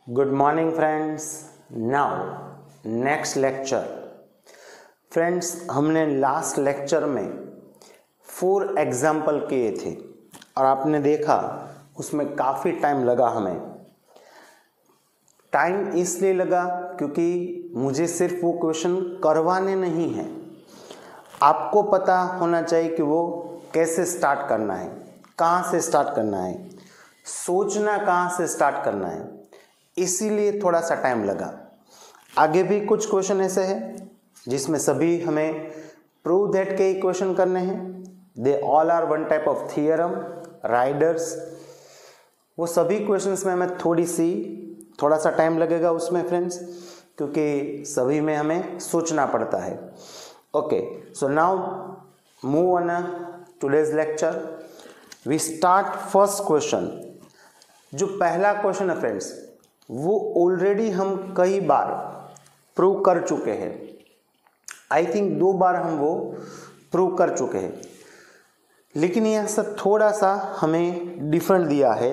Good morning friends. Now next lecture. Friends, हमने last lecture में 4 example किए थे और आपने देखा उसमें काफ़ी टाइम लगा। हमें टाइम इसलिए लगा क्योंकि मुझे सिर्फ वो क्वेश्चन करवाने नहीं हैं, आपको पता होना चाहिए कि वो कैसे स्टार्ट करना है, कहाँ से स्टार्ट करना है, सोचना कहाँ से स्टार्ट करना है, इसीलिए थोड़ा सा टाइम लगा। आगे भी कुछ क्वेश्चन ऐसे हैं जिसमें सभी हमें प्रूव दैट के इक्वेशन करने हैं। They all are one type of theorem, riders. वो सभी क्वेश्चंस में हमें थोड़ा सा टाइम लगेगा उसमें फ्रेंड्स, क्योंकि सभी में हमें सोचना पड़ता है। Okay, so now move on today's lecture. We start first question. जो पहला क्वेश्चन है फ्रेंड्स, वो ऑलरेडी हम कई बार प्रूव कर चुके हैं। आई थिंक 2 बार हम वो प्रूव कर चुके हैं, लेकिन यह सब थोड़ा सा हमें डिफरेंट दिया है।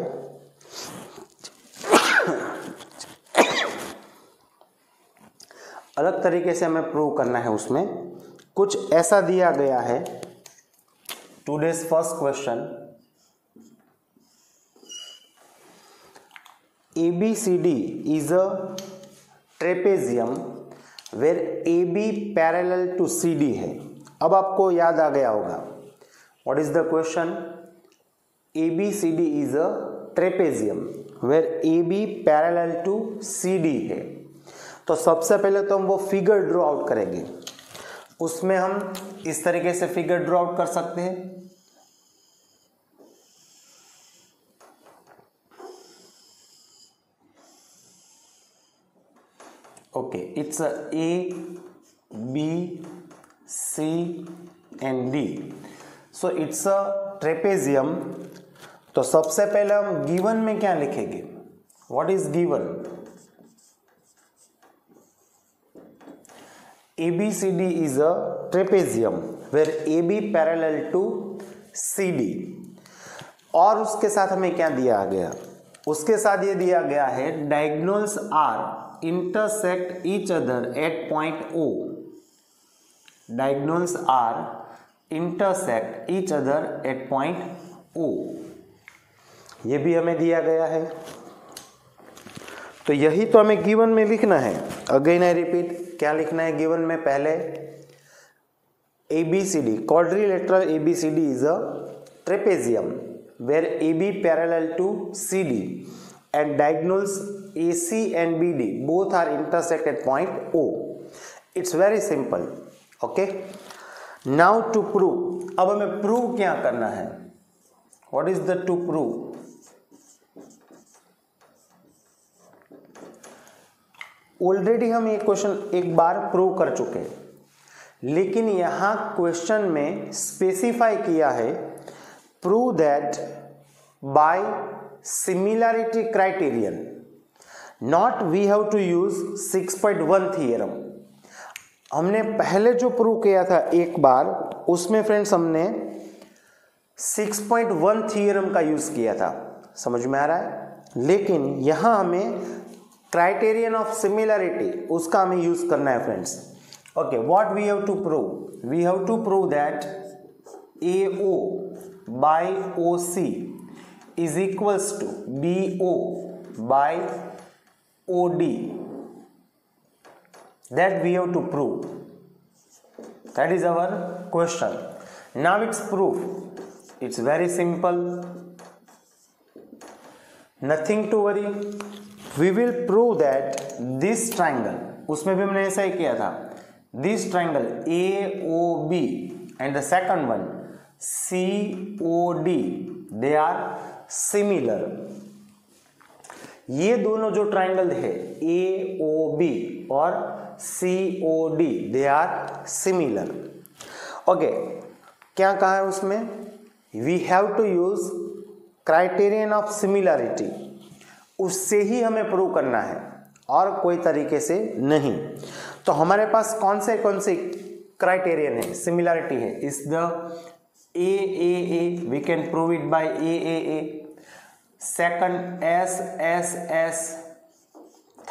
अलग तरीके से हमें प्रूव करना है। उसमें कुछ ऐसा दिया गया है। Today's first question, ABCD is a trapezium where AB parallel to CD है। अब आपको याद आ गया होगा। What is the question? ABCD is a trapezium where AB parallel to CD है। तो सबसे पहले तो हम वो फिगर ड्रॉ आउट करेंगे। उसमें हम इस तरीके से फिगर ड्रॉ आउट कर सकते हैं। Okay, it's a A, B, C and D. So it's a trapezium. तो सबसे पहले हम गिवन में क्या लिखेंगे? What is given? ABCD is a trapezium where AB parallel to CD. और उसके साथ हमें क्या दिया गया? उसके साथ ये दिया गया है diagonals are intersect each other at point O. Diagonals are intersect each other at point O. ये भी हमें दिया गया है। तो यही तो हमें गिवन में लिखना है। अगेन आई रिपीट, क्या लिखना है गिवन में? पहले ABCD, quadrilateral ABCD is a trapezium where AB parallel to CD and diagonals AC and BD both are intersect at point O. It's very simple. Okay. Now to prove. अब हमें prove क्या करना है? What is the to prove? Already हम ये question एक बार prove कर चुके हैं, लेकिन यहां क्वेश्चन में स्पेसिफाई किया है prove that by similarity criterion, not we have to use 6.1 theorem. हमने पहले जो प्रूव किया था एक बार, उसमें फ्रेंड्स हमने 6.1 थियरम का यूज किया था। समझ में आ रहा है? लेकिन यहां हमें क्राइटेरियन ऑफ सिमिलैरिटी, उसका हमें यूज करना है friends. Okay, what we have to prove? We have to prove that AO by OC is equals to BO by OD. That we have to prove. That is our question. Now it's proof. It's very simple. Nothing to worry. We will prove that this triangle, उसमें भी हमने ऐसा ही किया था, this triangle AOB and the second one COD, they are similar. ये दोनों जो triangle है AOB और COD, they are similar. Okay, क्या कहा है उसमें? We have to use criterion of similarity. उससे ही हमें प्रूव करना है और कोई तरीके से नहीं। तो हमारे पास कौन से क्राइटेरियन है, सिमिलैरिटी है? इस the AAA, we can prove it by AAA. Second, SSS,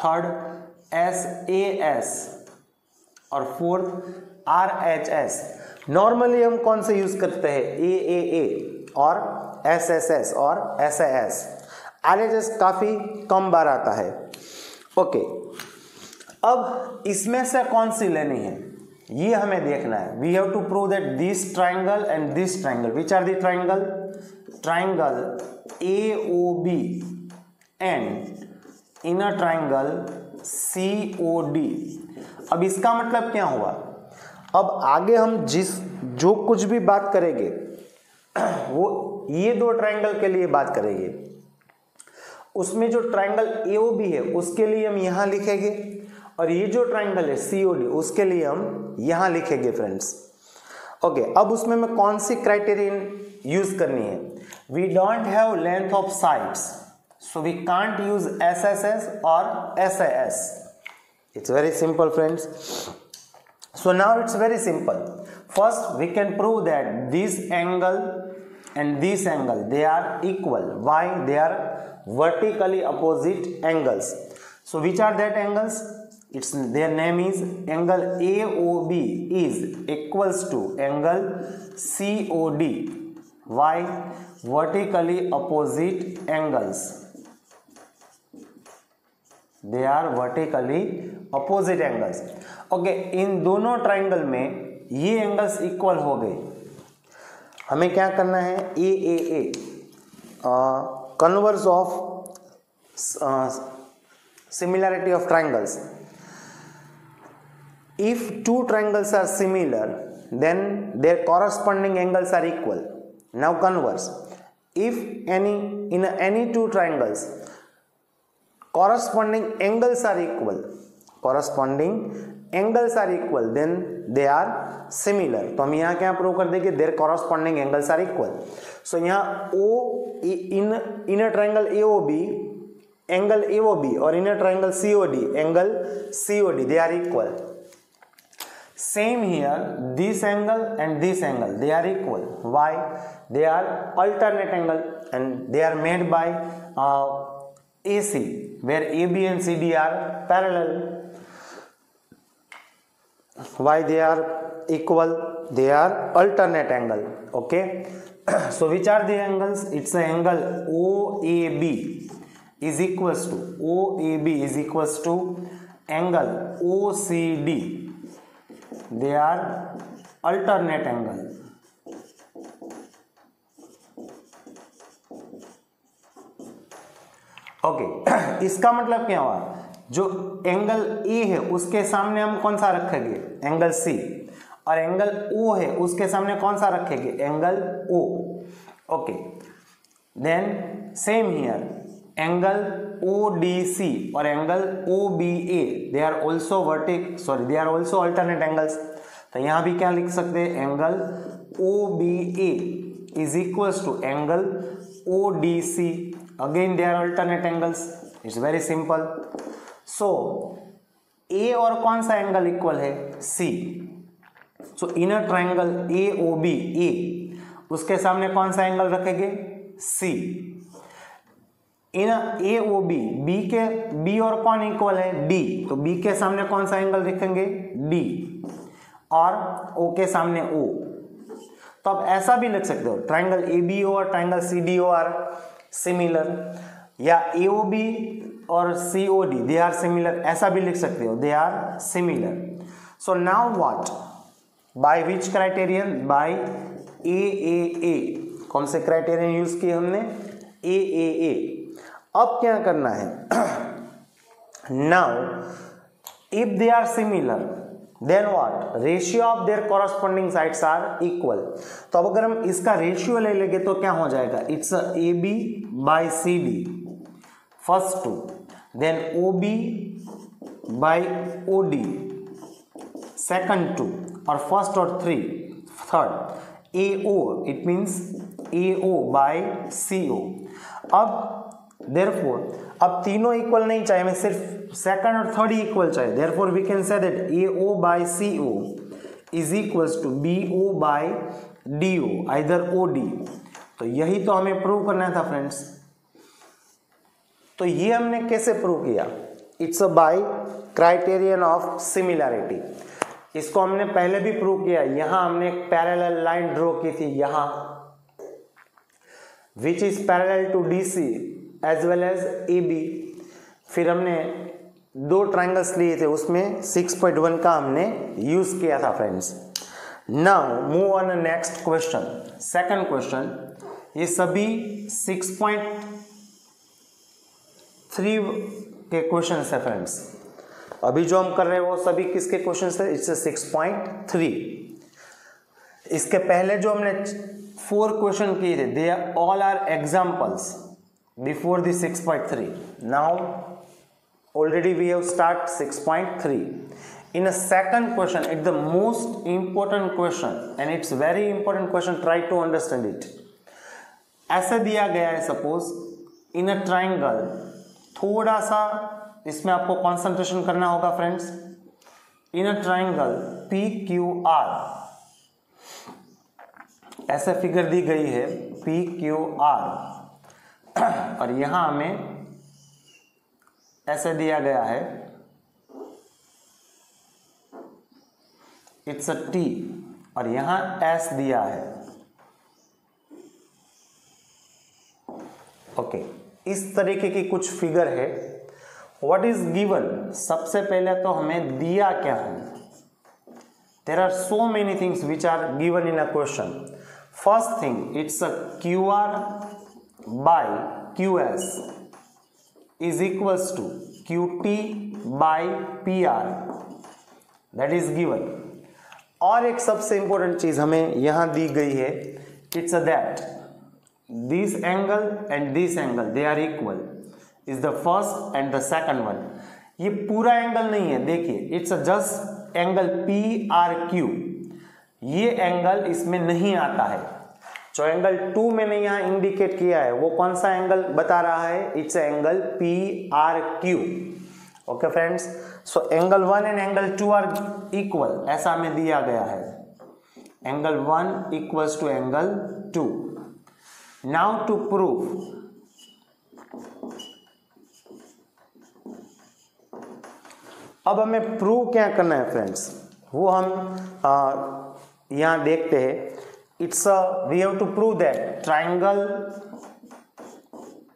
third SAS और फोर्थ RHS। नॉर्मली हम कौन से यूज करते हैं, AAA और SSS और SAS। RHS काफी कम बार आता है। ओके, अब इसमें से कौन सी लेनी है ये हमें देखना है। We have to prove that this triangle and this triangle, which are the triangle, triangle AOB and inner triangle COD। अब इसका मतलब क्या हुआ, अब आगे हम जो कुछ भी बात करेंगे वो ये दो ट्राइंगल के लिए बात करेंगे। उसमें जो ट्राइंगल AOB है उसके लिए हम यहां लिखेंगे और ये जो ट्राइंगल है COD उसके लिए हम यहां लिखेंगे फ्रेंड्स। ओके, अब उसमें मैं कौन सी क्राइटेरियन यूज करनी है, we don't have length of sides, so we can't use SSS or SAS. It's very simple friends. So now it's very simple. First we can prove that this angle and this angle they are equal. Why? They are vertically opposite angles. So which are that angles? It's their name is angle AOB is equals to angle COD. Why? Vertically opposite angles. They are vertically opposite angles. Okay, इन दोनों triangle में ये angles equal हो गए। हमें क्या करना है, AAA converse of similarity of triangles. If two triangles are similar, then their corresponding angles are equal. Now converse, if any two triangles corresponding angles are equal, then they are similar. तो हम यहाँ क्या prove कर देंगे, their corresponding angles are equal. So यहाँ inner triangle AOB angle AOB और inner triangle COD angle COD they are equal. Same here, this angle and this angle they are equal. Why? They are alternate angle and they are made by AC, where AB and CD are parallel. Why they are equal? They are alternate angle. Okay, so which are the angles? It's the angle OAB is equals to angle OCD. They are alternate angle. Okay, इसका मतलब क्या हुआ, जो angle A है उसके सामने हम कौन सा रखेंगे, एंगल C, और एंगल O है उसके सामने कौन सा रखेंगे, angle O. Okay, then same here angle ODC और angle OBA they are also alternate angles. तो यहां भी क्या लिख सकते हैं, angle OBA is equals to angle ODC. Again they are alternate angles. It's very simple. So A और कौन सा एंगल इक्वल है, C. So inner triangle AOB A, उसके सामने कौन सा एंगल रखेंगे, C. इन AOB B और कौन इक्वल है, D. तो B के सामने कौन सा एंगल रखेंगे, D, और O के सामने O. तो अब ऐसा भी लिख सकते हो, ट्राइंगल ABO और ट्राइंगल CDO आर सिमिलर, या AOB और COD दे आर सिमिलर, ऐसा भी लिख सकते हो, they are similar. So now what, by which criterion, by AAA. कौन से क्राइटेरियन यूज किए हमने, AAA. अब क्या करना है, now if they are similar then what, ratio of their corresponding sides are equal. तो अब अगर हम इसका रेशियो ले लेंगे तो क्या हो जाएगा, it's AB by CD first two, then OB by OD second two, और फर्स्ट और third AO, it means AO by CO. अब देयरफॉर अब तीनों इक्वल नहीं चाहिए, हमें सिर्फ सेकंड और थर्ड ही इक्वल चाहिए. Therefore we can say that AO by CO is equals to BO by DO, either OD. तो यही तो हमें प्रूव करना था फ्रेंड्स. तो ये हमने कैसे प्रूव किया, it's by criterion of similarity. इसको हमने पहले भी प्रूव किया, यहां हमने एक पैरेलल लाइन ड्रॉ की थी यहां, which is parallel to DC as well as AB। फिर हमने दो ट्राइंगल्स लिए थे, उसमें 6.1 का हमने यूज किया था friends. Now move on next question, second question. ये सभी 6.3 के क्वेश्चन है फ्रेंड्स। अभी जो हम कर रहे हैं वो सभी किसके क्वेश्चन है? इट्स 6.3। इसके पहले जो हमने 4 क्वेश्चन किए थे, they all are examples before the 6.3। Now already we have start 6.3. In a second question, it's the most important question and it's very important question, try to understand it. ऐसे दिया गया है, सपोज इन अ ट्राइंगल, थोड़ा सा इसमें आपको concentration करना होगा friends. In a triangle PQR, ऐसे फिगर दी गई है PQR, और यहां हमें ऐसे दिया गया है इट्स अ T, और यहां S दिया है। ओके, इस तरीके की कुछ फिगर है। What is given? सबसे पहले तो हमें दिया क्या है? There are so many things which are given in a question. First thing, it's a QR by QS is equals to QT by PR, that is given। और एक सबसे इंपॉर्टेंट चीज हमें यहां दी गई है, it's that this angle and this angle they are equal, is the first and the second one. ये पूरा एंगल नहीं है, देखिए इट्स जस्ट एंगल PRQ। ये एंगल इसमें नहीं आता है। जो एंगल 2 मैंने यहां इंडिकेट किया है वो कौन सा एंगल बता रहा है? It's angle PRQ। Okay friends, so angle 1 and angle 2 are equal, ऐसा हमें दिया गया है। Angle 1 equals to angle 2। Now to prove, अब हमें प्रूव क्या करना है फ्रेंड्स, वो हम यहां देखते हैं। It's we have to prove that triangle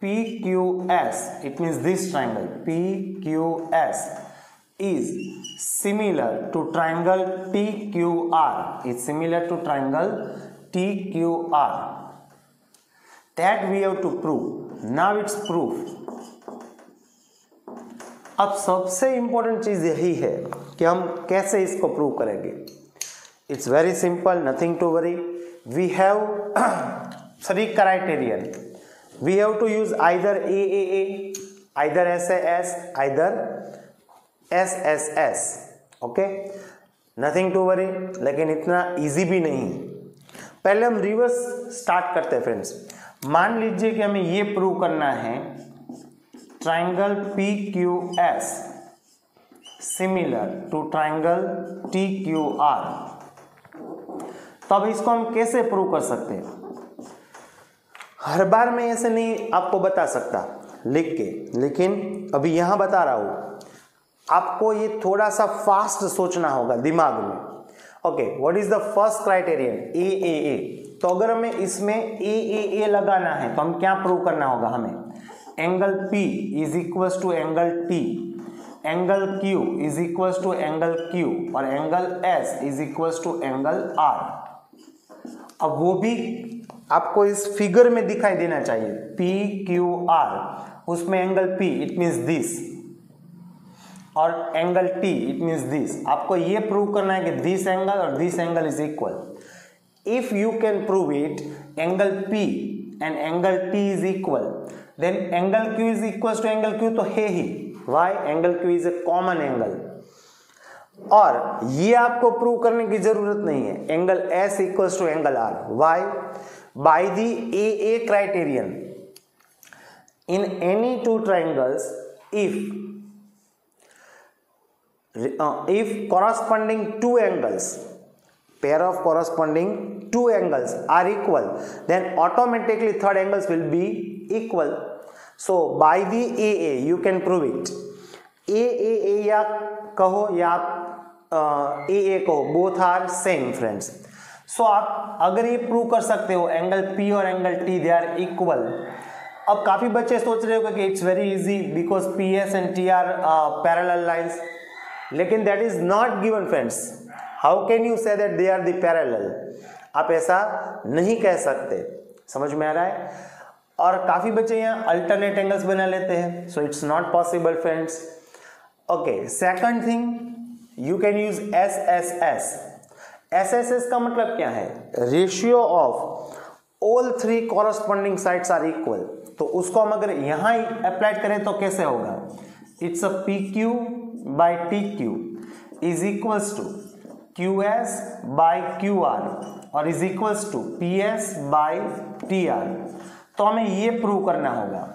PQS, it means this triangle PQS is similar to triangle TQR, is similar to triangle TQR. That we have to prove. Now it's proof. अब सबसे important चीज यही है कि हम कैसे इसको prove करेंगे। It's very simple, nothing to worry. We have 3 criterion. We have to use either AAA, either SAS, either SSS. Okay, nothing to worry, लेकिन इतना इजी भी नहीं। पहले हम रिवर्स स्टार्ट करते हैं फ्रेंड्स। मान लीजिए कि हमें ये प्रूव करना है triangle PQS similar to triangle TQR, तब इसको हम कैसे प्रूव कर सकते हैं? हर बार मैं ऐसे नहीं आपको बता सकता लिख के, लेकिन अभी यहां बता रहा हूं। आपको ये थोड़ा सा फास्ट सोचना होगा दिमाग में। Okay, what is the first criterion? AAA। तो अगर हमें इसमें AAA लगाना है तो हम क्या प्रूव करना होगा? हमें angle P is equals to angle T, angle Q is equals to angle Q, और angle S is equals to angle R। अब वो भी आपको इस फिगर में दिखाई देना चाहिए, PQR, उसमें angle P it means this, और angle T it means this. आपको ये प्रूव करना है कि दिस एंगल और this angle is equal. If you can prove it, angle P and angle T is equal, then angle Q is equal to angle Q तो है ही। Why? Angle Q is a common angle. और ये आपको prove करने की जरूरत नहीं है, angle S equals to angle R। Why? By the AA criterion, in any 2 triangles, if corresponding 2 angles, pair of corresponding 2 angles are equal, then automatically third angles will be equal. So by the AA you can prove it. A या कहो या आप A कहो, both are same friends. So आप अगर ये prove कर सकते हो एंगल P और angle T they are equal. अब काफी बच्चे सोच रहे हो कि it's very easy because PS and T are parallel lines, लेकिन that is not given friends. How can you say that they are the parallel? आप ऐसा नहीं कह सकते, समझ में आ रहा है? और काफी बच्चे यहाँ अल्टरनेट एंगल्स बना लेते हैं, so it's not possible friends. Okay, second thing you can use SSS। SSS का मतलब क्या है? Ratio of all three corresponding sides are equal. तो उसको हम अगर यहाँ ही अप्लाई करें तो कैसे होगा? It's a PQ by TQ is equals to QS by QR और is equals to PS by TR। तो हमें ये प्रूव करना होगा।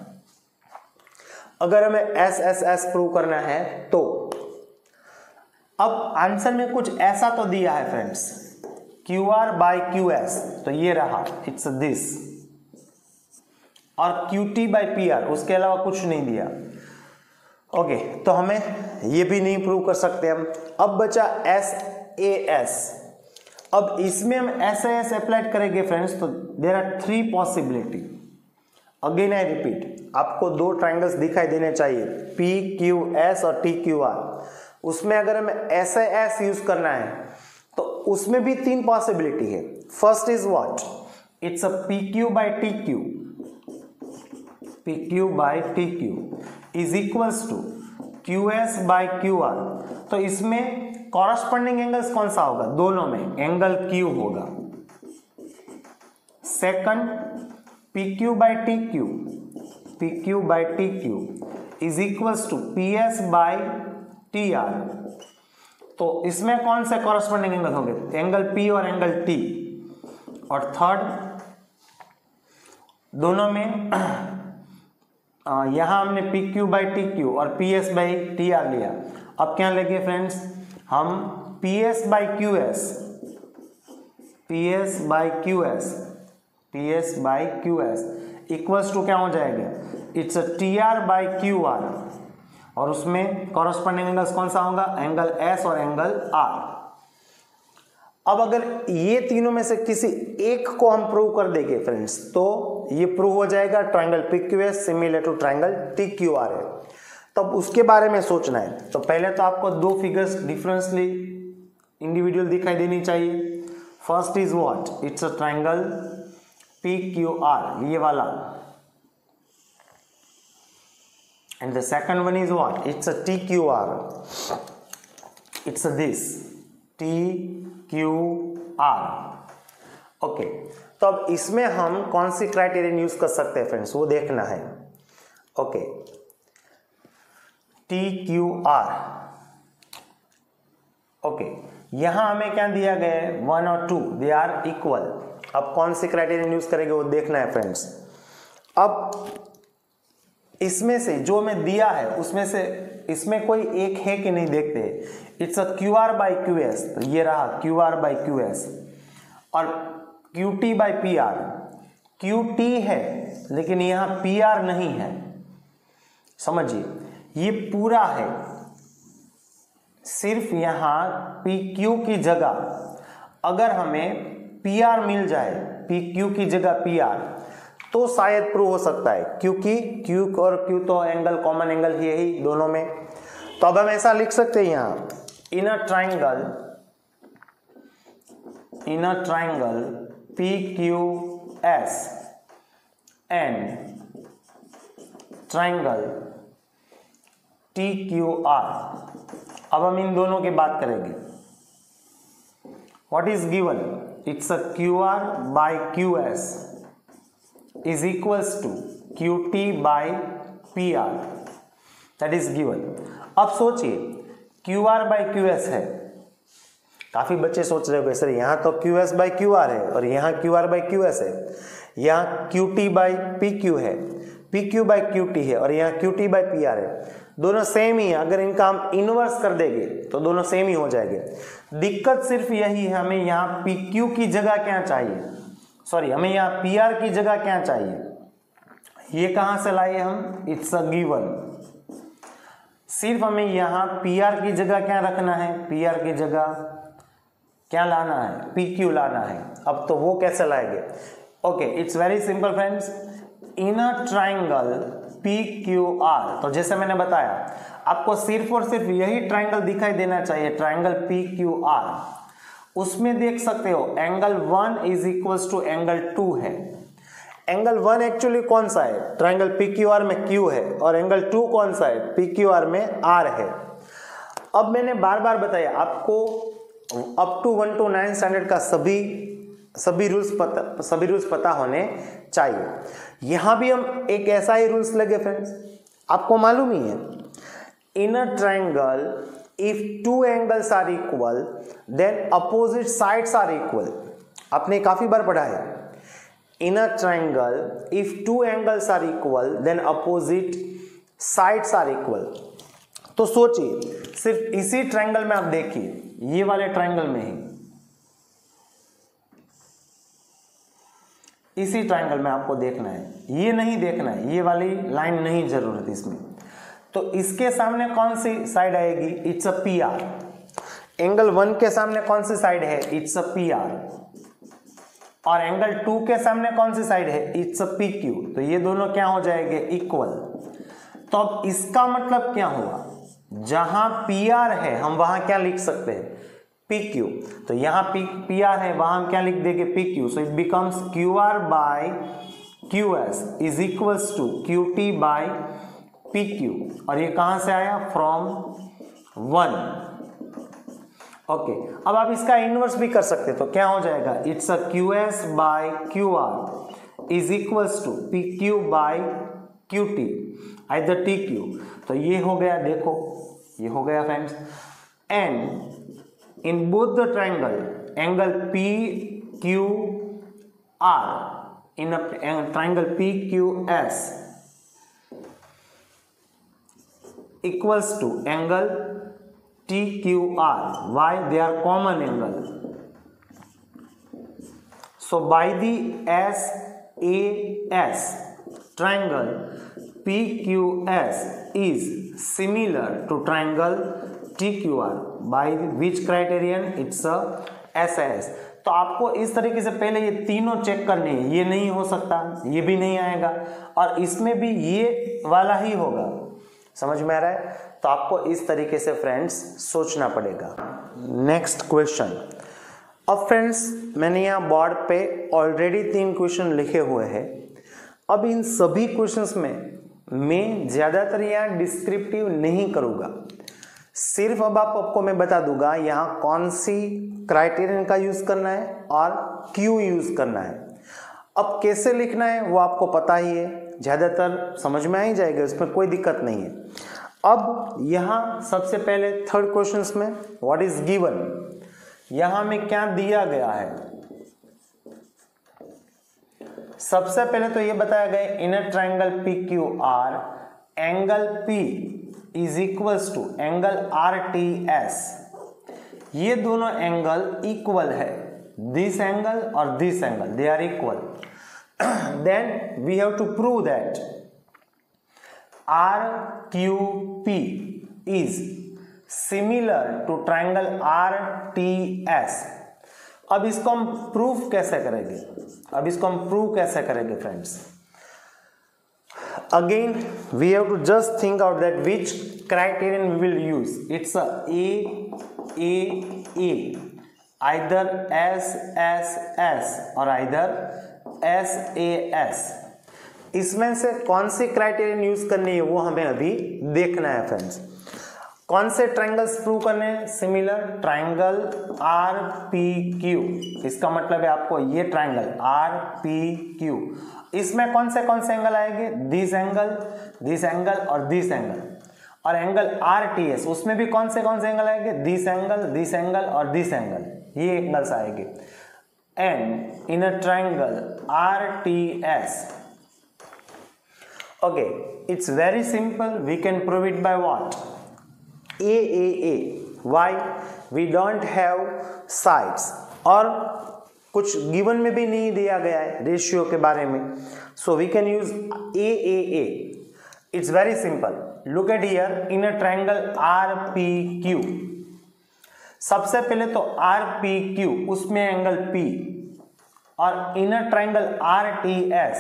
अगर हमें SSS प्रूव करना है तो अब आंसर में कुछ ऐसा तो दिया है फ्रेंड्स, QR बाई QS, तो ये रहा, इट्स दिस, और QT बाई PR, उसके अलावा कुछ नहीं दिया। ओके, तो हमें ये भी नहीं प्रूव कर सकते हम। अब बचा SAS। अब इसमें हम SAS अप्लाई करेंगे फ्रेंड्स, तो there are three possibility. Again I repeat, आपको दो ट्राइंगल्स दिखाई देने चाहिए, PQS और TQR। उसमें अगर हमें SAS यूज करना है तो उसमें भी तीन पॉसिबिलिटी है। First is what? It's a PQ by TQ, PQ by TQ is equals to QS by QR। तो इसमें कॉरस्पॉन्डिंग एंगल्स कौन सा होगा? दोनों में एंगल Q होगा। Second, PQ by TQ, PQ by TQ is equals to PS by TR। तो इसमें कौन से कॉरस्पॉन्डिंग एंगल होंगे? एंगल P और एंगल T। और थर्ड, दोनों में यहां हमने PQ बाई TQ और PS बाई TR लिया। अब क्या लेंगे फ्रेंड्स? हम PS by QS, PS by QS, PS by QS equals to क्या हो जाएगा? It's a TR by QR। और उसमें कॉरस्पॉन्डिंग एंगल्स कौन सा होगा? एंगल S और एंगल R। अब अगर ये तीनों में से किसी एक को हम प्रूव कर देंगे फ्रेंड्स, तो ये प्रूव हो जाएगा triangle PQS similar to triangle TQR है। तो अब उसके बारे में सोचना है। तो पहले तो आपको दो फिगर्स डिफरेंसली इंडिविजुअल दिखाई देनी चाहिए। First is what? It's a triangle PQR, ये वाला। And the second one is what? It's a TQR. It's a this TQR. Okay. तो अब इसमें हम कौन सी क्राइटेरियन यूज कर सकते हैं फ्रेंड्स, वो देखना है। Okay, TQR। ओके, यहां हमें क्या दिया गया है? 1 और 2 दे आर इक्वल। अब कौन सी क्राइटेरियन यूज करेंगे वो देखना है फ्रेंड्स। अब इसमें से जो हमें दिया है उसमें से इसमें कोई एक है कि नहीं देखते। It's a QR by QS, तो ये रहा QR बाई QS। और QT बाई PR, QT है लेकिन यहां PR नहीं है, समझिए, ये पूरा है। सिर्फ यहां PQ की जगह अगर हमें PR मिल जाए, PQ की जगह PR, तो शायद प्रूव हो सकता है, क्योंकि Q और Q तो एंगल कॉमन एंगल ही है ही दोनों में। तो अब हम ऐसा लिख सकते हैं यहां, in a triangle PQS and triangle TQR। अब हम इन दोनों की बात करेंगे। What is given? It's a QR by QS is equals to QT by PR, that is given। अब सोचिए, QR by QS है। काफी बच्चे सोच रहे हो सर यहां तो QS by QR है और यहां QR by QS है, यहां QT by PQ है, PQ by QT है और यहां QT by PR है। दोनों सेम ही है। अगर इनका हम इनवर्स कर देंगे तो दोनों सेम ही हो जाएंगे। दिक्कत सिर्फ यही है, हमें यहां PQ की जगह क्या चाहिए, सॉरी, हमें यहाँ PR की जगह क्या चाहिए? ये कहां से लाए हम? It's a given. सिर्फ हमें यहाँ पी आर की जगह क्या रखना है, पी आर की जगह क्या लाना है, पी क्यू लाना है। अब तो वो कैसे लाएंगे? Okay, it's very simple friends. In a triangle P Q are, तो जैसे मैंने बताया आपको सिर्फ और सिर्फ यही ट्राइंगल दिखाई देना चाहिए, ट्राइंगल पी क्यू आर। उसमें देख सकते हो angle 1 is equals to angle 2 है। एंगल 1 एक्चुअली कौन सा है, ट्राइंगल पी क्यू आर में Q है, और एंगल 2 कौन सा है, पी क्यू आर में R है। अब मैंने बार बार बताया आपको अप टू 1 to 9 स्टैंडर्ड का सभी रूल्स पता होने चाहिए। यहां भी हम एक ऐसा ही रूल्स लगे फ्रेंड्स, आपको मालूम ही है, in a triangle if two angles are equal then opposite sides are equal. आपने काफी बार पढ़ा है, in a triangle if two angles are equal then opposite sides are equal. तो सोचिए सिर्फ इसी ट्राइंगल में आप देखिए, ये वाले ट्राइंगल में ही, इसी ट्राइंगल में आपको देखना है, ये नहीं देखना है, ये वाली लाइन नहीं जरूरत इसमें। तो इसके सामने कौन सी साइड आएगी, it's a P R. Angle 1 के सामने कौन सी साइड है, इट्स अ पी आर। और एंगल 2 के सामने कौन सी साइड है, इट्स अ पी क्यू। तो ये दोनों क्या हो जाएंगे, इक्वल। तो अब इसका मतलब क्या हुआ, जहां पी आर है हम वहां क्या लिख सकते हैं, पी क्यू। तो यहां पी आर है, वहां हम क्या लिख देंगे, P Q. So it becomes Q R by Q S is equals to Q T by P Q. और ये कहां से आया, फ्रॉम 1। ओके, अब आप इसका इनवर्स भी कर सकते, तो क्या हो जाएगा, it's a Q S by Q R is equals to P Q by Q T, either T Q. तो ये हो गया, देखो ये हो गया friends. And in both the triangle angle PQR in a triangle PQS equals to angle TQR. Why? They are common angle. So by the SAS triangle PQS is similar to triangle TQR. By which criterion? It's a SAS. तो आपको इस तरीके से पहले ये तीनों check करने हैं, ये नहीं हो सकता, ये भी नहीं आएगा, और इसमें भी ये वाला ही होगा। समझ में आ रहा है? तो आपको इस तरीके से फ्रेंड्स सोचना पड़ेगा। Next question. अब फ्रेंड्स मैंने यहाँ बोर्ड पे ऑलरेडी 3 क्वेश्चन लिखे हुए हैं। अब इन सभी क्वेश्चंस में मैं ज्यादातर यहाँ डिस्क्रिप्टिव नहीं करूँगा, सिर्फ अब आपको मैं बता दूंगा यहाँ कौन सी क्राइटेरियन का यूज करना है और क्यों यूज करना है। अब कैसे लिखना है वो आपको पता ही है, ज्यादातर समझ में आ ही जाएगा, उसमें कोई दिक्कत नहीं है। अब यहाँ सबसे पहले थर्ड क्वेश्चन में व्हाट इज गिवन, यहाँ में क्या दिया गया है। सबसे पहले तो ये बताया गया in a triangle P Q R angle P is equals to angle R T S. ये दोनों एंगल इक्वल है, दिस एंगल और this angle, they are equal. Then we have to prove that R Q P is similar to triangle R T S. अब इसको हम proof कैसे करेंगे, friends? Again we have to just think out that which criterion we will use. It's a either SSS or either SAS. इसमें से कौन सी criterion use करनी है वो हमें अभी देखना है फ्रेंड्स। कौन से ट्राइंगल्स प्रूव करने हैं, similar triangle are P Q. इसका मतलब है आपको ये ट्राइंगल आर पी क्यू, इसमें कौन से एंगल आएंगे, दिस एंगल और दिस एंगल। और एंगल आर टी एस, उसमें भी कौन से एंगल आएंगे, दिस एंगल और दिस एंगल, ये एंगल्स आएंगे। And in a triangle R T S, okay, it's very simple, we can prove it by what, AAA. Why? We don't have sides, और कुछ गिवन में भी नहीं दिया गया है रेशियो के बारे में, so we can use AAA. It's very simple. Look at here in a triangle R P Q, सबसे पहले तो आर पी क्यू उसमें एंगल P और in a triangle R T S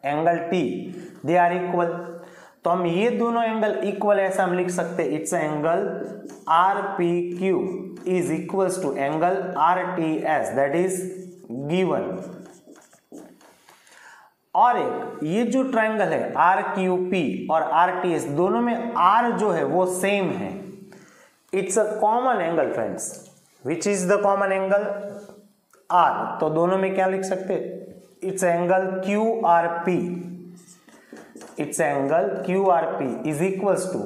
angle T they are equal. तो हम ये दोनों angle equal ऐसा हम लिख सकते हैं, it's angle R P Q is equals to angle R T S, that is given. और एक ये जो ट्रायंगल है आर क्यू पी और आर टी एस, दोनों में आर जो है वो सेम है, it's a common angle friends. Which is the common angle? R. तो दोनों में क्या लिख सकते? It's angle Q R P, it's angle Q R P is equals to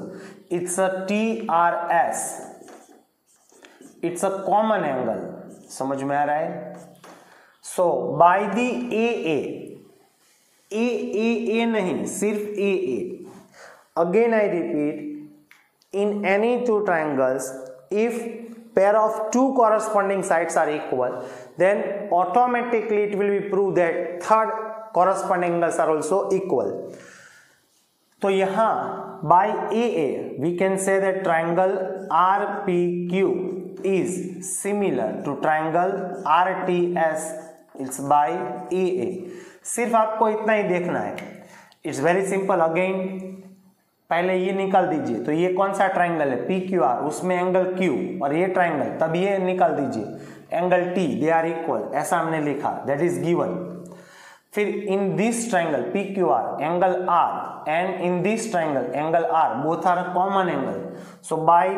it's a T R S, it's a common angle. समझ में आ रहा है? सो बाय द ए नहीं, सिर्फ A. Again I repeat, in any two triangles if pair of two corresponding sides are equal then automatically it will be proved that third corresponding angles are also equal. तो यहाँ by AA we can say that triangle RPQ is similar to triangle RTS, it's by AA। सिर्फ आपको इतना ही देखना है, it's very simple। Again पहले ये निकाल दीजिए, तो ये कौन सा ट्रायंगल है? पी क्यू आर, उसमें एंगल क्यू और ये ट्रायंगल, तब ये निकाल दीजिए angle T, they are equal, ऐसा हमने लिखा, दैट इज गिवन। फिर in this triangle P Q R angle R and in this triangle angle R, both are common angle, so by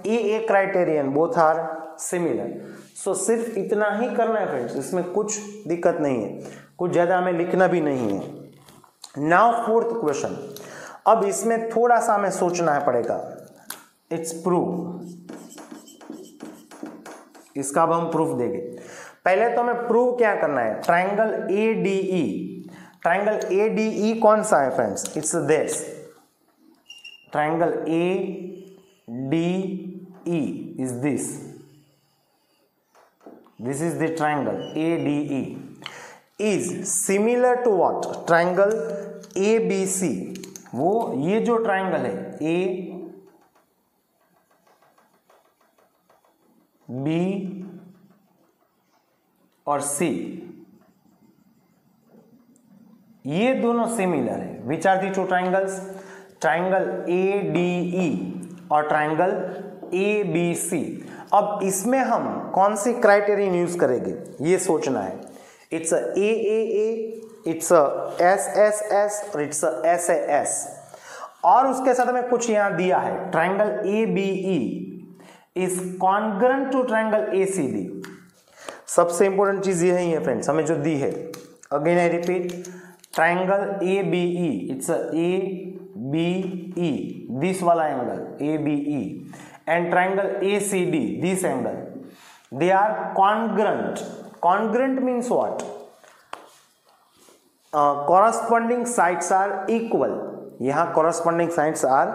A criterion both are similar. So सिर्फ इतना ही करना है friends, इसमें कुछ दिक्कत नहीं है, कुछ ज्यादा हमें लिखना भी नहीं है। Now fourth question. अब इसमें थोड़ा सा हमें सोचना है पड़ेगा। इट्स प्रूफ, इसका अब हम प्रूफ देंगे। पहले तो हमें प्रूव क्या करना है? ट्रायंगल ADE, ट्रायंगल ADE कौन सा है friends? It's this triangle ADE is this is the triangle ADE is similar to what? Triangle ABC। वो ये जो ट्रायंगल है A B और C, ये दोनों सिमिलर है। Which are the two triangles? Triangle ADE और ट्रायंगल ABC। अब इसमें हम कौन सी क्राइटेरियन यूज करेंगे ये सोचना है। इट्स AAA, इट्स SSS और इट्स SAS। और उसके साथ हमें कुछ यहां दिया है, triangle ABE is congruent to triangle ACD। सबसे इंपॉर्टेंट चीज ये है फ्रेंड्स, हमें जो दी है। Again I repeat, triangle ABE, it's ABE, this वाला angle ABE, and triangle ACD, this angle, they are congruent. Congruent means what? corresponding sides are equal। यहां corresponding sides are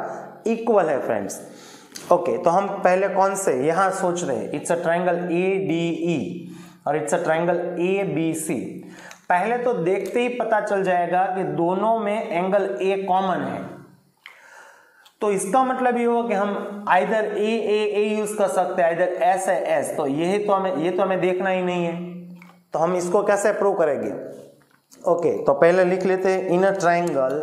equal है फ्रेंड्स। ओके, तो हम पहले कौन से यहां सोच रहे हैं? इट्स अ ट्रायंगल ADE और इट्स अ ट्रायंगल ABC। पहले तो देखते ही पता चल जाएगा कि दोनों में एंगल A कॉमन है, तो इसका मतलब ये होगा कि हम आइदर A यूज कर सकते हैं, आइदर SAS। तो ये तो हमें देखना ही नहीं है, तो हम इसको कैसे प्रूव करेंगे? ओके, तो पहले लिख लेते हैं in a triangle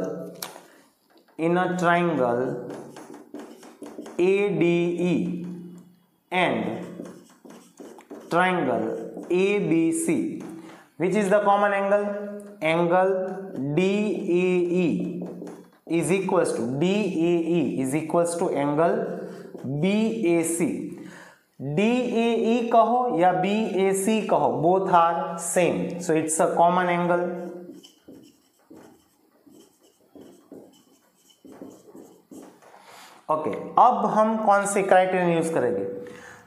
ADE and triangle ABC, which is the common angle? Angle DAE is equals to angle BAC। DAE कहो या BAC कहो, both are same, so it's a common angle. Okay, अब हम कौन सी क्राइटेरियन यूज करेंगे?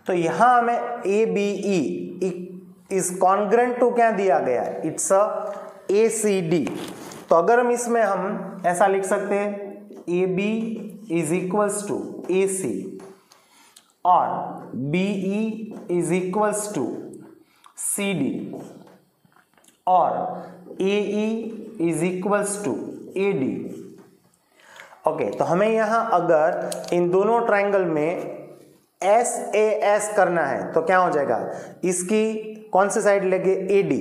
तो यहां हमें ABE इज कॉन्ग्रुएंट टू क्या दिया गया है? It's a ACD। तो अगर हम ऐसा लिख सकते हैं, AB is equals to AC और BE is equals to CD और AE is equals to AD। Okay, तो हमें यहां अगर इन दोनों ट्राइंगल में SAS करना है तो क्या हो जाएगा, इसकी कौन सी साइड लेंगे, AD,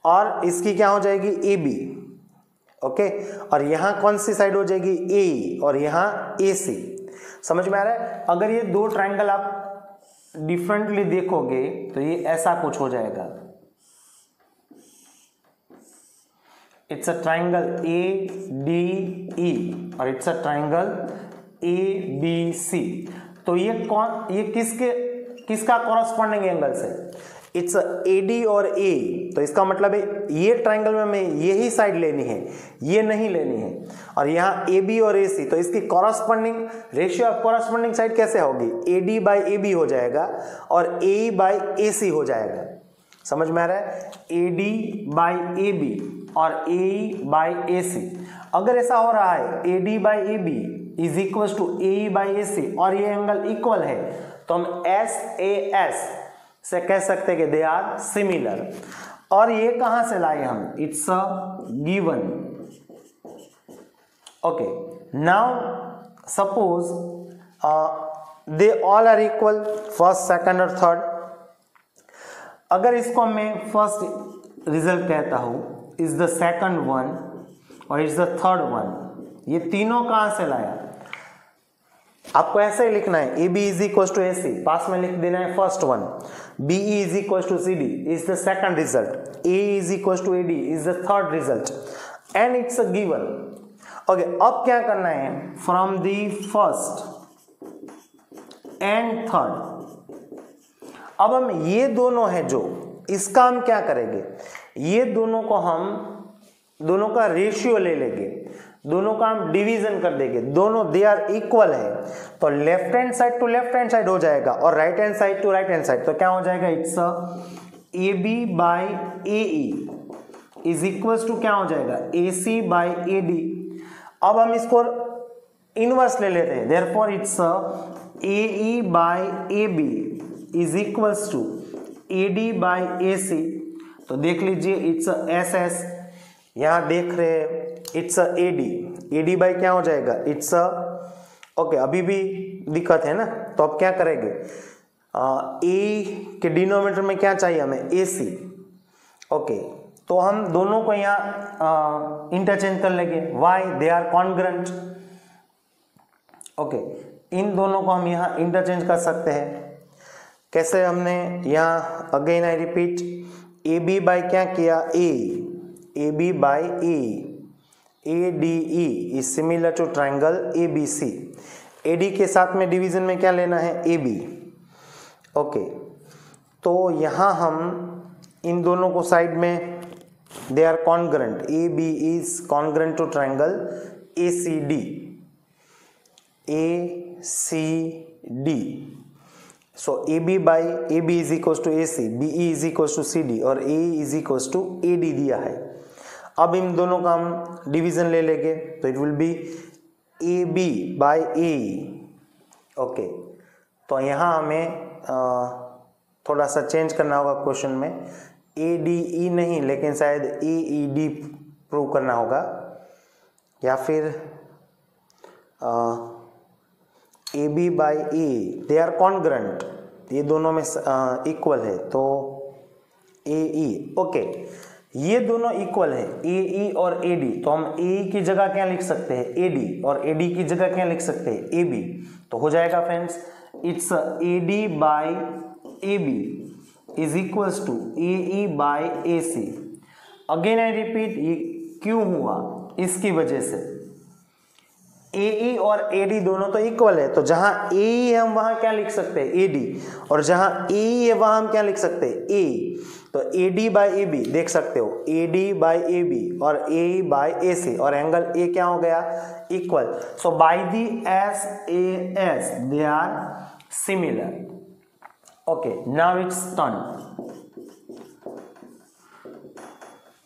और इसकी क्या हो जाएगी, AB। ओके, और यहां कौन सी साइड हो जाएगी, AE, और यहां AC। समझ में आ रहा है? अगर ये दो ट्राइंगल आप डिफरेंटली देखोगे तो ये ऐसा कुछ हो जाएगा। इट्स अ ट्राइंगल ADE और इट्स अ ट्राइंगल ABC। तो ये किसका कॉरस्पॉन्डिंग एंगल है, इट्स AD और A। तो इसका मतलब है ये ट्राइंगल में हमें यही साइड लेनी है, ये नहीं लेनी है। और यहाँ AB और AC, तो इसकी corresponding ratio of corresponding side कैसे होगी, AD बाई AB हो जाएगा और AE बाई AC हो जाएगा। समझ में आ रहा है, AD बाई AB और AE बाई AC। अगर ऐसा हो रहा है AD by AB is equal to AE by AC और ये एंगल इक्वल है, तो हम SAS से कह सकते हैं कि दे आर सिमिलर। और ये कहां से लाए हम, it's a given. Okay, now suppose they all are equal, first second और थर्ड। अगर इसको मैं फर्स्ट रिजल्ट कहता हूं, इज द सेकंड वन और इज द थर्ड वन, ये तीनों कहां से लाया, आपको ऐसे ही लिखना है, AB is equal to AC, पास में लिख देना है first one, BE is equal to CD is the second result, AE is equal to AD is the third result, and it's a given. Okay, अब क्या करना है, from the first and third, अब हम ये दोनों है जो, इसका हम क्या करेंगे, ये दोनों को हम दोनों का रेशियो ले लेंगे, दोनों का हम डिवीजन कर देंगे, दोनों दे आर इक्वल है, तो left hand side to left hand side हो जाएगा और right hand side to right hand side, तो क्या हो जाएगा, it's AB by AE is equal to क्या हो जाएगा, AC बाई AD। अब हम इसको इनवर्स ले लेते हैं, therefore it's AE by AB is equal to AD by AC। तो देख लीजिए, इट्स SS, यहां देख रहे हैं इट्स AD बाई क्या हो जाएगा, इट्स ओके, अभी भी दिक्कत है ना, तो अब क्या करेंगे, A के डिनोमिनेटर में क्या चाहिए हमें, AC। ओके, तो हम दोनों को यहाँ इंटरचेंज कर लेंगे, why, they are congruent. Okay, इन दोनों को हम यहाँ इंटरचेंज कर सकते हैं। कैसे, हमने यहाँ again I repeat, AB by क्या किया, AB by A, ADE is similar to triangle ABC। AD के साथ में डिवीजन में क्या लेना है, AB। ओके, तो यहाँ हम इन दोनों को साइड में, they are congruent, AB is congruent to triangle ACD, ACD। So AB by AB is equal to AC, BE is equal to CD और AE is equal to AD दिया है। अब इन दोनों का हम डिवीजन ले लेंगे, तो it will be AB by AE। Okay, तो यहाँ हमें थोड़ा सा चेंज करना होगा क्वेश्चन में, ADE नहीं लेकिन शायद AED प्रूव करना होगा, या फिर AB by A, they are congruent, ये दोनों में इक्वल है, तो AE। ओके, ये दोनों इक्वल है, AE और AD, तो हम AE की जगह क्या लिख सकते हैं, AD, और AD की जगह क्या लिख सकते हैं, AB। तो हो जाएगा friends, it's AD by AB is equals to AE by AC। Again I repeat, ये क्यों हुआ, इसकी वजह से AE और AD दोनों तो इक्वल है, तो जहां AE है हम वहां क्या लिख सकते हैं, AD, और जहां AE है वहां हम क्या लिख सकते हैं, A। तो AD बाई AB देख सकते हो, AD बाई AB और AE बाई AC, और एंगल A क्या हो गया, equal. So by the SAS they are similar. Okay, now it's turn.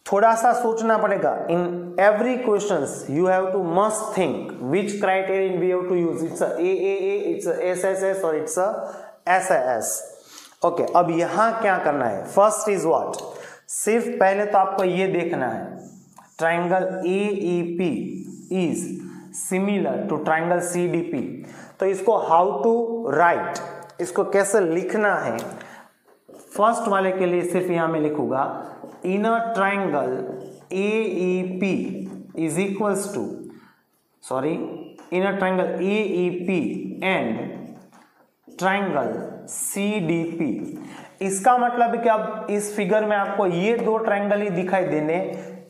थोड़ा सा सोचना पड़ेगा, in every questions you have to must think which criterion we have to use, it's AAA, it's SSS और it's SAS। Okay, अब यहां क्या करना है, फर्स्ट इज व्हाट, सिर्फ पहले तो आपको ये देखना है, triangle AEP is similar to triangle CDP। तो इसको हाउ टू राइट, इसको कैसे लिखना है, फर्स्ट वाले के लिए सिर्फ यहां में लिखूंगा in a triangle AEP is equals to, sorry, in a triangle AEP and triangle CDP। इसका मतलब है कि अब इस फिगर में आपको ये दो ट्राइंगल ही दिखाई देने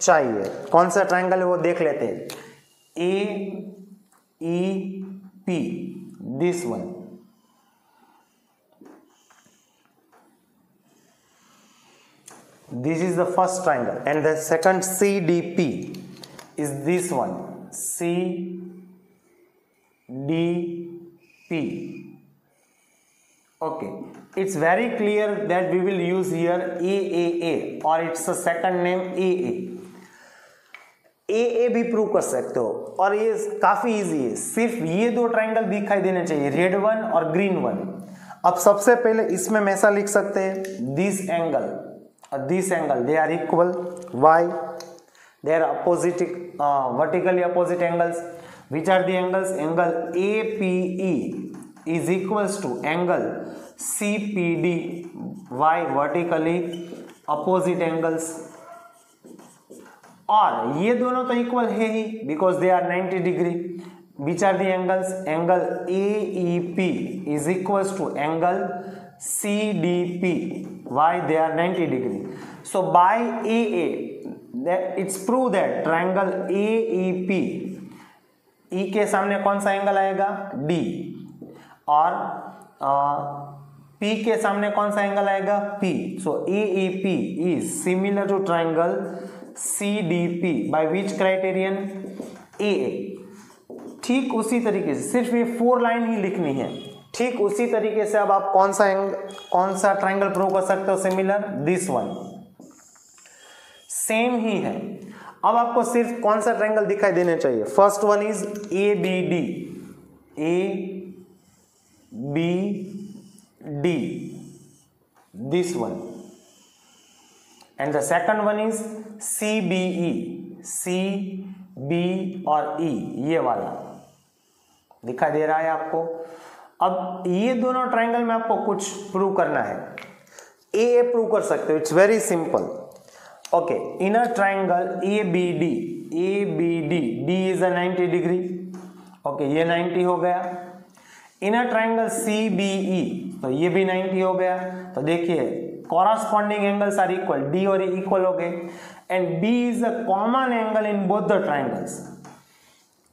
चाहिए। कौन सा ट्राइंगल है वो देख लेते हैं। AEP, this one, this is the first triangle, and the second CDP is this one, CDP. Okay, it's very clear that we will use here AAA, or it's a second name AA. AA भी prove कर सकते हो, और ये काफी easy है, सिर्फ ये दो ट्राइंगल दिखाई देने चाहिए, रेड वन और ग्रीन वन। अब सबसे पहले इसमें हम ऐसा लिख सकते हैं, this angle this angle, they are equal. Why? They are opposite, vertically opposite angles. Which are the angles? Angle APE is equals to angle CPD. Why? Vertically opposite angles. और ये दोनों तो इक्वल है ही, because they are 90 degree. Which are the angles? Angle AEP is equals to angle CDP. Why? They are 90 degree. So by AA, it's proved that triangle AEP, E के सामने कौन सा angle आएगा? D, और P के सामने कौन सा एंगल आएगा? P. So AEP is similar to triangle CDP by which criterion? AA. ठीक उसी तरीके से, सिर्फ ये 4 लाइन ही लिखनी है। ठीक उसी तरीके से अब आप कौन सा ट्राइंगल प्रूव कर सकते हो सिमिलर? दिस वन, सेम ही है। अब आपको सिर्फ कौन सा ट्राइंगल दिखाई देने चाहिए? First one is ABD, ABD, this one, and the second one is CBE, CB और E, ये वाला दिखाई दे रहा है आपको। अब ये दोनों ट्राइंगल में आपको कुछ प्रूव करना है। AA प्रूव कर सकते हो, it's very simple. Okay, in a triangle ABD, D is a 90 degree. Okay, ये 90 हो गया। इन अ ट्राइंगल CBE, तो ये भी 90 हो गया। तो देखिए corresponding angles are equal, D और E इक्वल हो गए, and B is a common angle in both the triangles.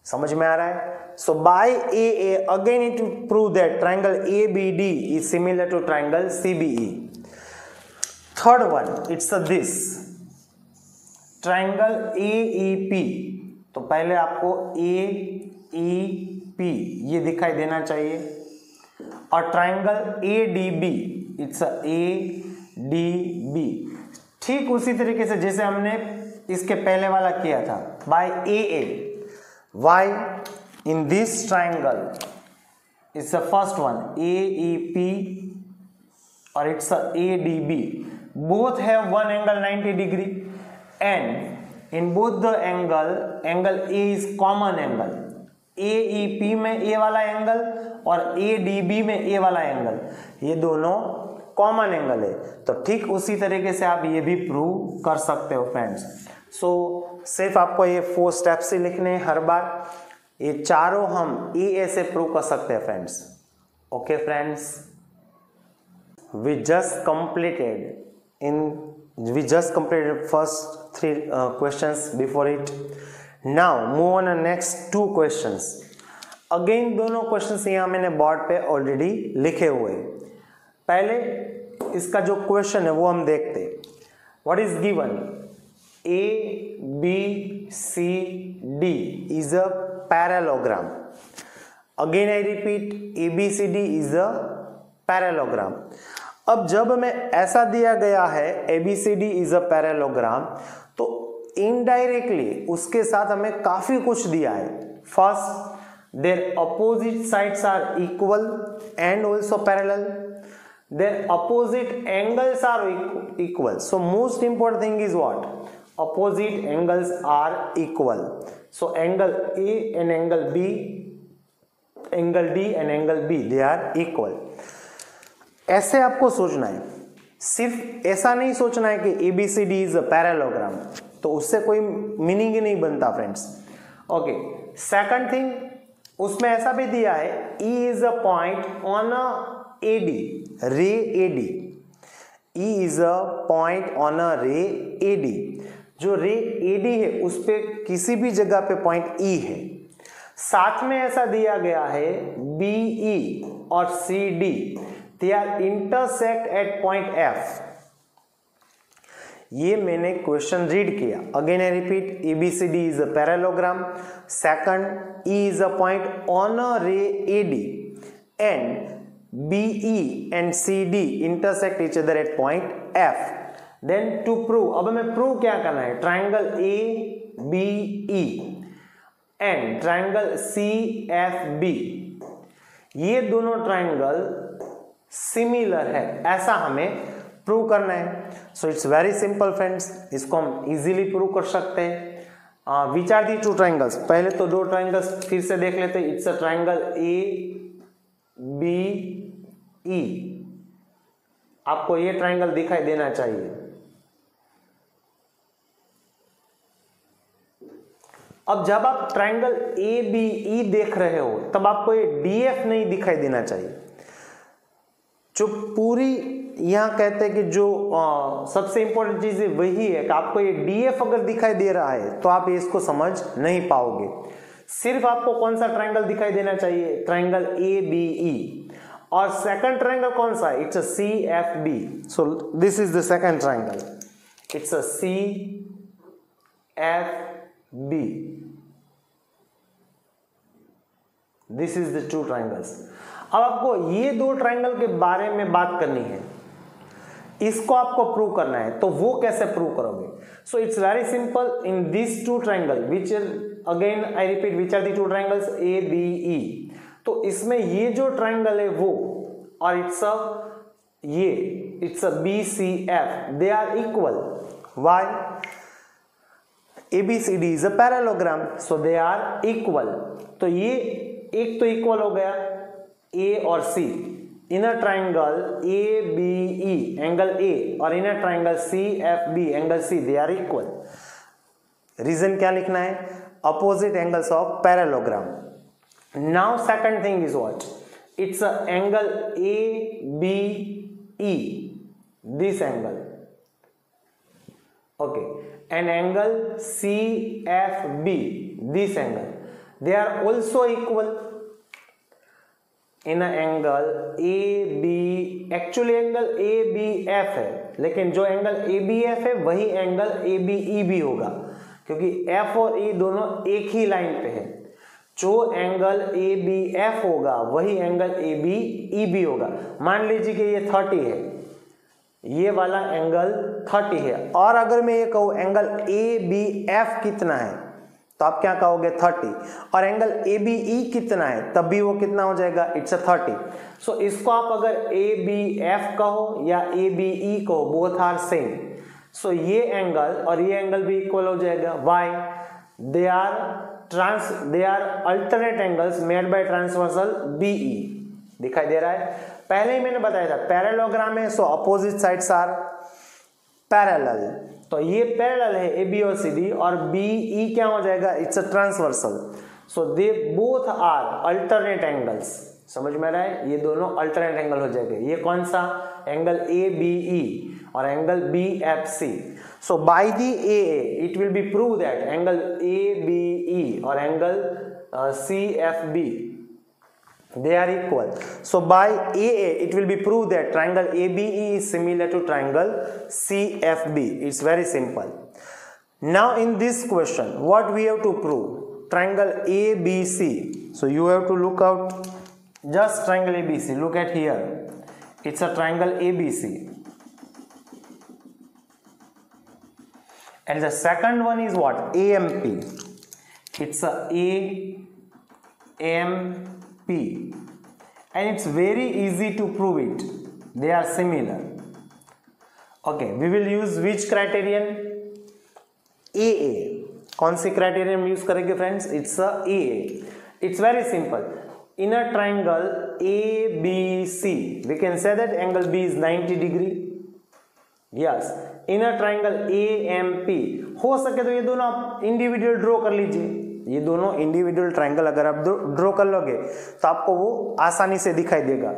समझ में आ रहा है? So by AA again it to prove that triangle ABD is similar to triangle CBE. Third one, it's this triangle AEP. तो पहले आपको AEP ये दिखाई देना चाहिए, और triangle ADB, it's a ADB। ठीक उसी तरीके से जैसे हमने इसके पहले वाला किया था, by AA। Why? In this triangle, it's the first one, AEP, or it's a ADB. Both have one angle 90 degree, and in both the angle A is common angle. AEP में A वाला angle और ADB में A वाला angle, ये दोनों common angle है। तो ठीक उसी तरीके से आप ये भी प्रूव कर सकते हो फ्रेंड्स। सो सिर्फ आपको ये 4 स्टेप्स ही लिखने हैं हर बार, ये चारों हम AA से प्रूव कर सकते हैं friends. Okay friends, we just completed first 3 questions before it. Now move on to next 2 questions. Again दोनों क्वेश्चंस यहाँ मैंने बोर्ड पे ऑलरेडी लिखे हुए। पहले इसका जो क्वेश्चन है वो हम देखते हैं। What is given? ABCD is a parallelogram. Again I repeat, ABCD is a parallelogram. अब जब हमें ऐसा दिया गया है ABCD is a parallelogram, तो इनडायरेक्टली उसके साथ हमें काफी कुछ दिया है। First, their opposite sides are equal and also parallel. Their opposite angles are equal. So most important thing is what? Opposite angles are equal. So angle A and angle B, angle D and angle B, they are equal. ऐसे आपको सोचना है, सिर्फ ऐसा नहीं सोचना है कि ABCD इज अ पैरेललोग्राम, तो उससे कोई मीनिंग ही नहीं बनता फ्रेंड्स. ओके, सेकंड थिंग, उसमें ऐसा भी दिया है E is a point on a AD, रे AD. E is a point on a रे AD. जो रे AD है उस पे किसी भी जगह पे पॉइंट E है. साथ में ऐसा दिया गया है BE और CD, they are intersect at point F. ये मैंने क्वेश्चन रीड किया. Again I repeat, ABCD is a parallelogram. Second, E is a point on a ray AD and BE and CD intersect each other at point F. Then to prove, अब हमें prove क्या करना है, triangle ABE and triangle CFB, ये दोनों triangle similar है, ऐसा हमें प्रूव करना है. So it's very simple friends, इसको हम इजीली प्रूव कर सकते हैं. Which are the two triangles, पहले तो दो ट्राइंगल्स फिर से देख लेते हैं. It's a triangle ABE. आपको ये ट्राइंगल दिखाई देना चाहिए. अब जब आप ट्राइंगल ABE देख रहे हो तब आपको ये DF नहीं दिखाई देना चाहिए. जो पूरी यहां कहते हैं कि जो सबसे इंपॉर्टेंट चीज है वही है कि आपको ये DF अगर दिखाई दे रहा है तो आप इसको समझ नहीं पाओगे. सिर्फ आपको कौन सा ट्राइंगल दिखाई देना चाहिए, ट्राइंगल ABE. और सेकंड ट्राइंगल कौन सा है, it's a CFB. So this is the second triangle, it's a CFB. This is the two triangles. अब आपको ये दो ट्राइंगल के बारे में बात करनी है, इसको आपको प्रूव करना है, तो वो कैसे प्रूव करोगे. So it's very simple. In this two triangle which again I repeat, which are the two triangles ABE. तो इसमें ये जो ट्राइंगल है वो और it's a BCF, they are equal. Why, ABCD is a parallelogram, so they are equal. तो ये एक तो इक्वल हो गया A और C. In a triangle ABE angle A और in a triangle CFB angle C, they are equal. Reason क्या लिखना है, opposite angles of parallelogram. Now second thing is what, it's a angle ABE, this angle, okay, and angle CFB, this angle, they are also equal. In angle AB, actually angle ABF है, लेकिन जो angle ABF है वही angle ABE भी होगा, क्योंकि F और E दोनों एक ही लाइन पे है. जो एंगल ABF होगा वही एंगल ABE भी होगा. मान लीजिए कि ये 30 है, ये वाला एंगल 30 है, और अगर मैं ये कहूँ एंगल ABF कितना है, तो आप क्या कहोगे 30, और एंगल ABE कितना है तब भी वो कितना हो जाएगा, इट्स अ 30. सो इसको आप अगर ABF कहो या ABE कहो, बोथ आर सेम. सो ये एंगल और ये एंगल भी इक्वल हो जाएगा. Why, they are alternate angles made by transversal BE. दिखाई दे रहा है, पहले ही मैंने बताया था पैरेललोग्राम है, so opposite sides are parallel. तो ये पैरेलल है AB और CD, और BE क्या हो जाएगा, it's a transversal. So they both are alternate angles. समझ में आ रहा है, ये दोनों अल्टरनेट एंगल हो जाएंगे. ये कौन सा, एंगल ABE और angle BFC. So by the AA it will be prove that angle ABE और angle CFB, they are equal. So by AA it will be proved that triangle ABE is similar to triangle CFB. It's very simple. Now in this question what we have to prove, triangle ABC. So you have to look out just triangle ABC. Look at here, it's a triangle ABC, and the second one is what, AMP. It's a AMP, and it's very easy to prove it, they are similar. Okay, we will use which criterion, AA. कौन सी criterion हम use करेंगे friends? It's A. It's very simple. In a triangle A B C we can say that angle B is 90 degree. Yes, in a triangle A M P, हो सके तो ये दोनों आप इंडिविजुअल ड्रॉ कर लीजिए। ये दोनों इंडिविजुअल ट्राइंगल अगर आप ड्रॉ कर लोगे तो आपको वो आसानी से दिखाई देगा।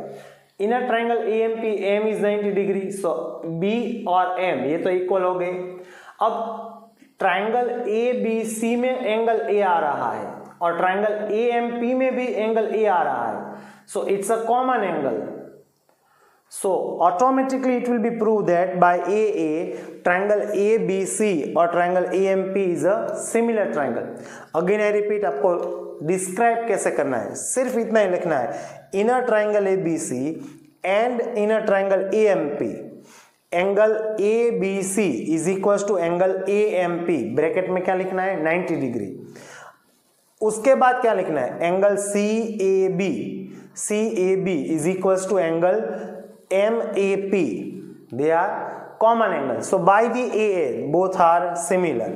In a triangle A M P, M is 90 degree, so B और एम ये तो इक्वल हो गए। अब ट्राइंगल ए बी सी में एंगल ए आ रहा है और ट्राइंगल ए एम पी में भी एंगल ए आ रहा है, so it's a common angle. So automatically it will be proved that by AA triangle ABC or triangle AMP is a similar triangle. Again I repeat, आपको describe कैसे करना है, सिर्फ इतना ही लिखना है, inner triangle ABC and inner triangle AMP, angle ABC is equals to angle AMP, bracket में क्या लिखना है? 90 डिग्री। उसके बाद क्या लिखना है? Angle CAB is equals to angle MAP, they are common angles, so by the AA both are similar.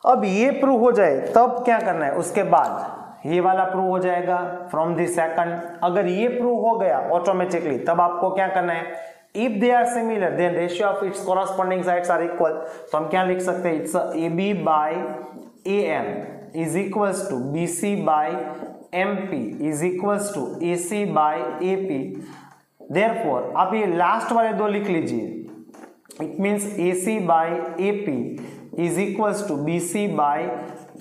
अब ये प्रूव हो जाए तब क्या करना है? उसके बाद ये वाला प्रूव हो जाएगा फ्रॉम द सेकंड। अगर ये प्रूव हो गया ऑटोमेटिकली तब आपको क्या करना है? If they are similar then ratio of its corresponding sides are equal. तो हम क्या लिख सकते हैं? It's AB by AM is equals to BC by MP is equals to AC by AP। Therefore, आप ये लास्ट वाले दो लिख लीजिए। It means AC by AP is equals to BC by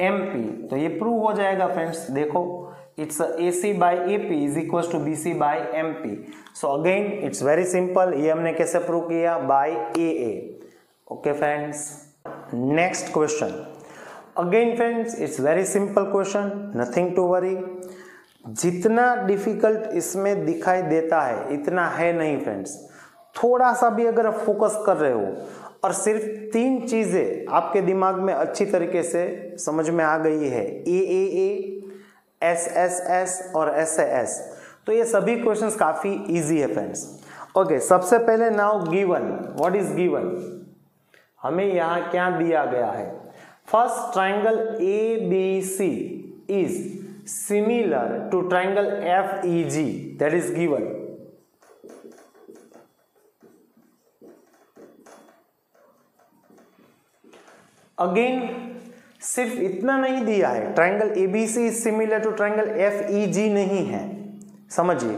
MP। तो ये प्रूव हो जाएगा फ्रेंड्स। देखो, it's AC by AP is equals to BC by MP। So again it's very simple. ये हमने कैसे प्रूव किया? By AA। Okay friends, next question. Again friends it's very simple question, nothing to worry. जितना difficult इसमें दिखाई देता है इतना है नहीं फ्रेंड्स। थोड़ा सा भी अगर आप फोकस कर रहे हो और सिर्फ 3 चीजें आपके दिमाग में अच्छी तरीके से समझ में आ गई है, AAA, SSS और SAS, तो ये सभी क्वेश्चंस काफी इजी है फ्रेंड्स। ओके, सबसे पहले now given, what is given? हमें यहाँ क्या दिया गया है? First, triangle ABC is similar to triangle FEG, that is given. Again सिर्फ इतना नहीं दिया है, triangle ABC is similar to triangle FEG नहीं है, समझिए।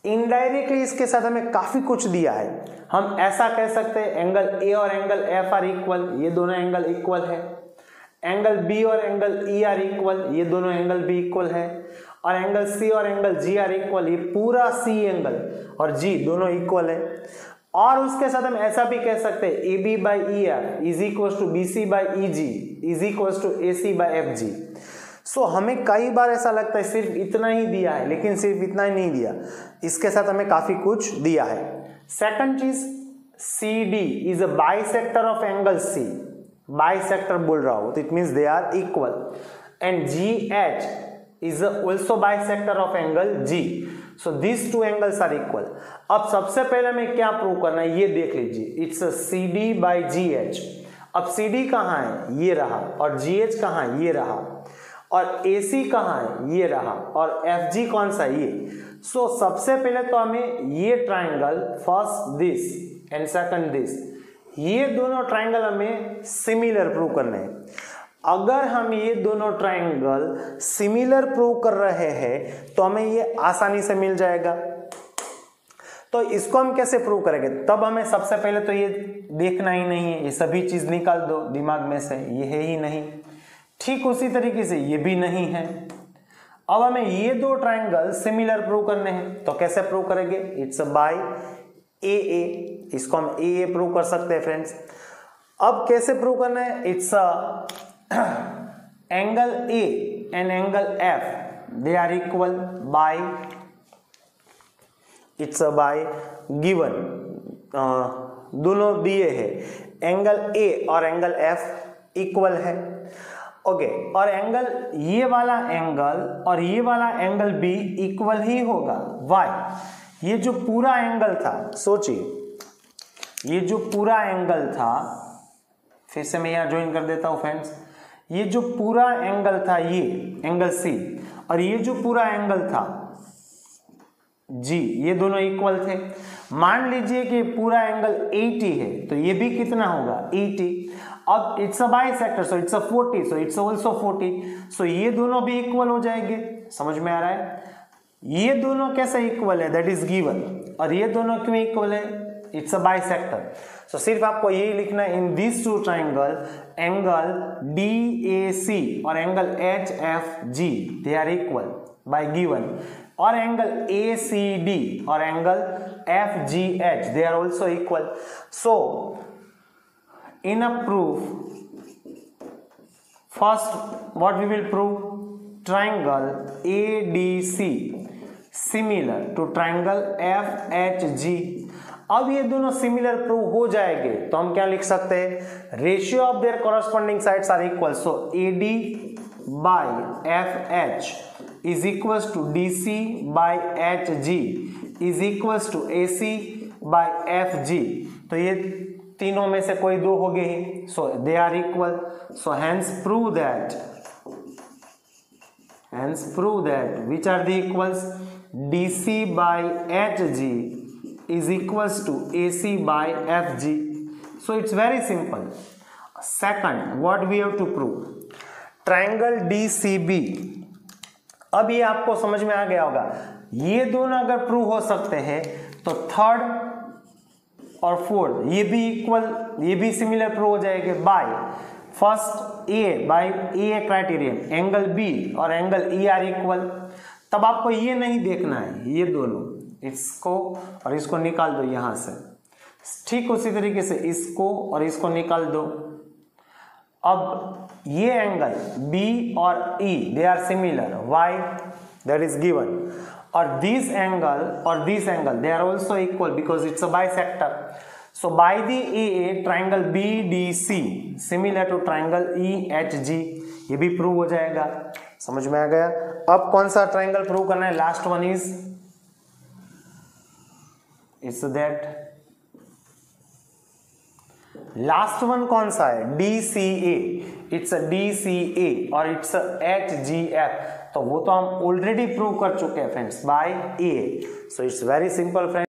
इनडायरेक्टली इसके साथ हमें काफी कुछ दिया है। हम ऐसा कह सकते हैं एंगल A और एंगल F आर इक्वल, ये दोनों एंगल इक्वल है। एंगल B और एंगल E आर इक्वल, ये दोनों एंगल भी इक्वल है। और एंगल C और एंगल G आर इक्वल, ये पूरा C एंगल और G दोनों इक्वल है। और उसके साथ हम ऐसा भी कह सकते हैं AB by EF is equal to BC by EG is equal to AC by FG। So हमें कई बार ऐसा लगता है सिर्फ इतना ही दिया है, लेकिन सिर्फ इतना ही नहीं दिया, इसके साथ हमें काफी कुछ दिया है। सेकंड चीज, CD is a bisector of angle C, bisector बोल रहा हूं तो it means they are equal. And GH is also bisector of angle G, so this two angles are equal. अब सबसे पहले हमें क्या प्रूव करना है ये देख लीजिए, इट्स CD बाई GH। अब CD कहाँ है? ये रहा। और GH कहाँ है? ये रहा। और AC कहाँ है? ये रहा। और FG कौन सा? ये। सो सबसे पहले तो हमें ये triangle, first this and second this, ये दोनों ट्राइंगल हमें सिमिलर प्रूव करने हैं। अगर हम ये दोनों ट्राइंगल सिमिलर प्रूव कर रहे हैं तो हमें ये आसानी से मिल जाएगा। तो इसको हम कैसे प्रूव करेंगे? तब हमें सबसे पहले तो ये देखना ही नहीं है, ये सभी चीज निकाल दो दिमाग में से, ये है ही नहीं। ठीक उसी तरीके से ये भी नहीं है। अब हमें ये दो ट्राइंगल सिमिलर प्रूव करने हैं, तो कैसे प्रूव करेंगे? इट्स बाय AA, इसको हम AA प्रूव कर सकते हैं फ्रेंड्स। अब कैसे प्रूव करना है? It's angle A and angle F they are equal by, it's by given, दोनों दिए हैं, एंगल A और एंगल F इक्वल है। ओके, और एंगल, ये वाला एंगल और ये वाला एंगल भी इक्वल ही होगा। वाई? ये जो पूरा एंगल था, सोचिए, ये जो पूरा एंगल था फिर से मैं यहाँ ज्वाइन कर देता हूँ फ्रेंड्स। ये जो पूरा एंगल था ये एंगल सी, और ये जो पूरा एंगल था जी, ये दोनों इक्वल थे। मान लीजिए कि पूरा एंगल 80 है, तो ये भी कितना होगा 80। अब it's a bisector, so it's a 40, so it's also 40, सो ये दोनों भी इक्वल हो जाएंगे। समझ में आ रहा है? ये दोनों कैसे इक्वल है, दैट इज गिवन। और ये दोनों क्यों इक्वल है, इट्स अ बाइसेक्टर। सो सिर्फ आपको यही लिखना है, in this two triangle angle DAC और angle HFG they are equal by given, और एंगल ACD और angle FGH they are also equal. So in a proof, first what we will prove, triangle ADC similar to triangle FHG. अब ये दोनों similar prove हो जाएंगे तो हम क्या लिख सकते हैं, ratio of their corresponding sides are equal, so AD by FH is equals to DC by HG is equals to AC by FG. तो ये तीनों में से कोई दो हो गए ही, so they are equal. So hence prove that which are the equals, DC by HG is equals to AC by FG. So it's very simple. Second, what we have to prove, triangle DCB। अब ये आपको समझ में आ गया होगा, ये दोनों अगर प्रूव हो सकते हैं तो थर्ड और फोर्थ ये भी इक्वल, ये भी सिमिलर प्रूव हो जाएंगे by first A criterion, angle B और एंगल E आर इक्वल। तब आपको ये नहीं देखना है, ये दोनों इसको और इसको निकाल दो यहां से, ठीक उसी तरीके से इसको और इसको निकाल दो। अब ये एंगल B और E they are similar, why, that is given, और this angle they are also equal because it's a bisector. So by the AA triangle BDC similar to triangle EHG, ये भी प्रूव हो जाएगा। समझ में आ गया? अब कौन सा ट्राइंगल प्रूव करना है, last one is that, last one कौन सा है, DCA, इट्स अ DCA और इट्स अ HGF। तो वो तो हम ऑलरेडी प्रूव कर चुके हैं friends by A। So it's very simple friends.